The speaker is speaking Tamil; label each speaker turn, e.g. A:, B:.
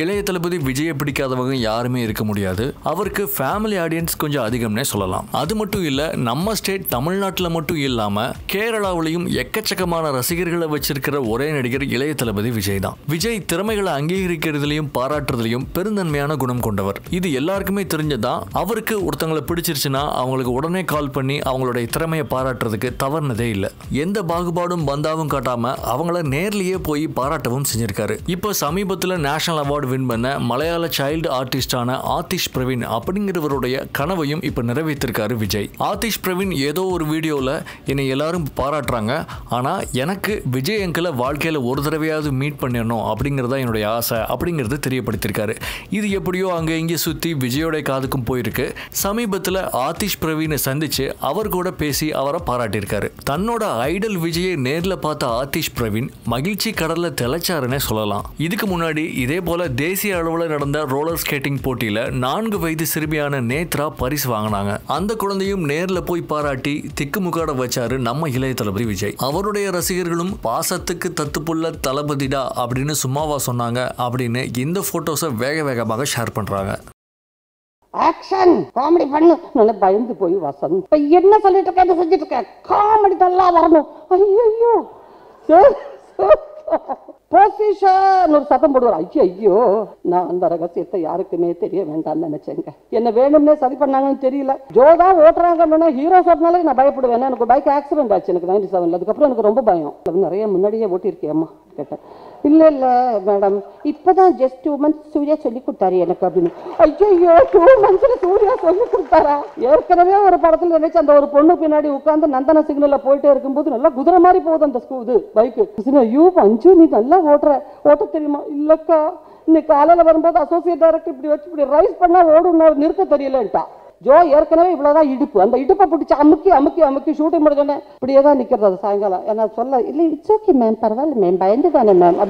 A: இளைய தளபதி விஜயை பிடிக்காதவங்க யாருமே இருக்க முடியாது. அவருக்கு ஃபேமிலி ஆடியன்ஸ் கொஞ்சம் அதிகம்னே சொல்லலாம். அது மட்டும் இல்ல, நம்ம ஸ்டேட் தமிழ்நாட்டில் மட்டும் இல்லாம கேரளாவிலையும் எக்கச்சக்கமான ரசிகர்களை வச்சிருக்கிற ஒரே நடிகர் இளைய தளபதி விஜய் தான். விஜய் திறமைகளை அங்கீகரிக்கிறதுலையும் பாராட்டுறதுலையும் பெருந்தன்மையான குணம் கொண்டவர். இது எல்லாருக்குமே தெரிஞ்சதான். அவருக்கு ஒருத்தங்களை பிடிச்சிருச்சுன்னா அவங்களுக்கு உடனே கால் பண்ணி அவங்களுடைய திறமையை பாராட்டுறதுக்கு தவறுனதே இல்லை. எந்த பாகுபாடும் பந்தாவும் காட்டாம அவங்கள நேர்லயே போய் பாராட்டவும் செஞ்சிருக்காரு. இப்போ சமீபத்தில் நேஷனல் அவார்டு வின் பண்ண மலையாள சைல்டு ஆர்டிஸ்டான ஆதிஷ் பிரவீன் அப்படிங்கிறவருடைய கனவையும் இப்ப நிறைவேற்றிருக்காரு விஜய். ஆதிஷ் பிரவீன் ஏதோ ஒரு வீடியோல என்னை எல்லாரும் பாராட்டுறாங்க, ஆனா எனக்கு விஜய் அங்கிளை வாழ்க்கையில ஒரு தடவையாவது மீட் பண்ணிடணும் அப்படிங்கறதா என்னுடைய ஆசை அப்படிங்கறத தெரியப்படுத்திருக்காரு. இது எப்படியோ அங்க இங்கே சுத்தி விஜயோட காதுக்கும் போயிருக்கு. சமீபத்தில் ஆதிஷ் பிரவீனை சந்திச்சு அவர் கூட பேசி அவரை பாராட்டியிருக்காரு. தன்னோட ஐடல் விஜயை நேர்ல பார்த்த ஆதிஷ் பிரவீன் மகிழ்ச்சி கடல்ல திளைச்சாருன்னே சொல்லலாம். இதுக்கு முன்னாடி இதே போல தேசிய அளவில் நடந்த ரோலர் ஸ்கேட்டிங் போட்டியில 4 வயது சிறுமியான நேத்ரா பரிசு வாங்கினாங்க. அந்த குழந்தையும் நேர்ல போய் பாராட்டி திக்குமுக்காட வச்சாரு நம்ம இளைய தளபதி விஜய். அவருடைய ரசிகர்களும் பாசத்துக்கு தத்துப்புள்ள தளபதிடா அப்படின்னு சும்மாவா சொன்னாங்க அப்படின்னு இந்த போட்டோஸை வேக வேகமாக ஷேர் பண்றாங்க.
B: ஆக்ஷன் காமெடி பண்ணு நல்ல பயந்து போய் வசந்த் இப்ப என்ன சொல்லிட்டு இருக்க, செஞ்சுட்டு இருக்க, காமெடி நல்லா வரணும். ஐயோ பொசிஷன் ஒரு சத்தம் போடுவார். ஐயோ நான் அந்த ரகசியத்தை யாருக்குமே தெரிய வேண்டாம்னு நினைச்சேங்க. என்ன வேணும்னே சரி பண்ணாங்கன்னு தெரியல. ஜோதா ஓட்டுறாங்க ஹீரோ சொன்னாலே நான் பயப்படுவேன். எனக்கு பைக் ஆக்சிடென்ட் ஆச்சு எனக்கு 97. அதுக்கப்புறம் எனக்கு ரொம்ப பயம். நிறைய முன்னாடியே ஓட்டியிருக்கேம்மா கேட்டேன். இல்ல இல்ல மேடம் இப்பதான் ஜஸ்ட் 2 months சூர்யா சொல்லி கொடுத்தாரு எனக்கு அப்படின்னு. ஐயோ 2 monthsல சூர்யா சொல்லி கொடுத்தாரா? ஏற்கனவே ஒரு படத்துல நினைச்சு அந்த ஒரு பொண்ணு பின்னாடி உட்கார்ந்து நந்தன சிக்னல்ல போயிட்டே இருக்கும்போது நல்லா குதிரை மாதிரி போகுது அந்த பைக்கு. ஐயோ பஞ்சு நீ நல்லா ஓட்ட தெரியுமா? இல்லக்கா இன்னைக்கு காலையில வரும்போது அசோசியேட் டைரக்டர் இப்படி வச்சு இப்படி ரைஸ் பண்ணா ஓடும் நிறுத்த தெரியலன்ட்டா. ஜோ ஏற்கனவே இவ்வளவுதான் இடுப்பு, அந்த இடுப்பை பிடிச்சி அமுக்கி அமுக்கி அமுக்கி ஷூட்டிங் முடிஞ்சோன்னே இப்படியே தான் நிக்கிறது அது சாயங்காலம். என்ன சொல்ல இல்லை இட்ஸ் ஓகே மேம் பரவாயில்ல மேம் பயந்து தானே மேம்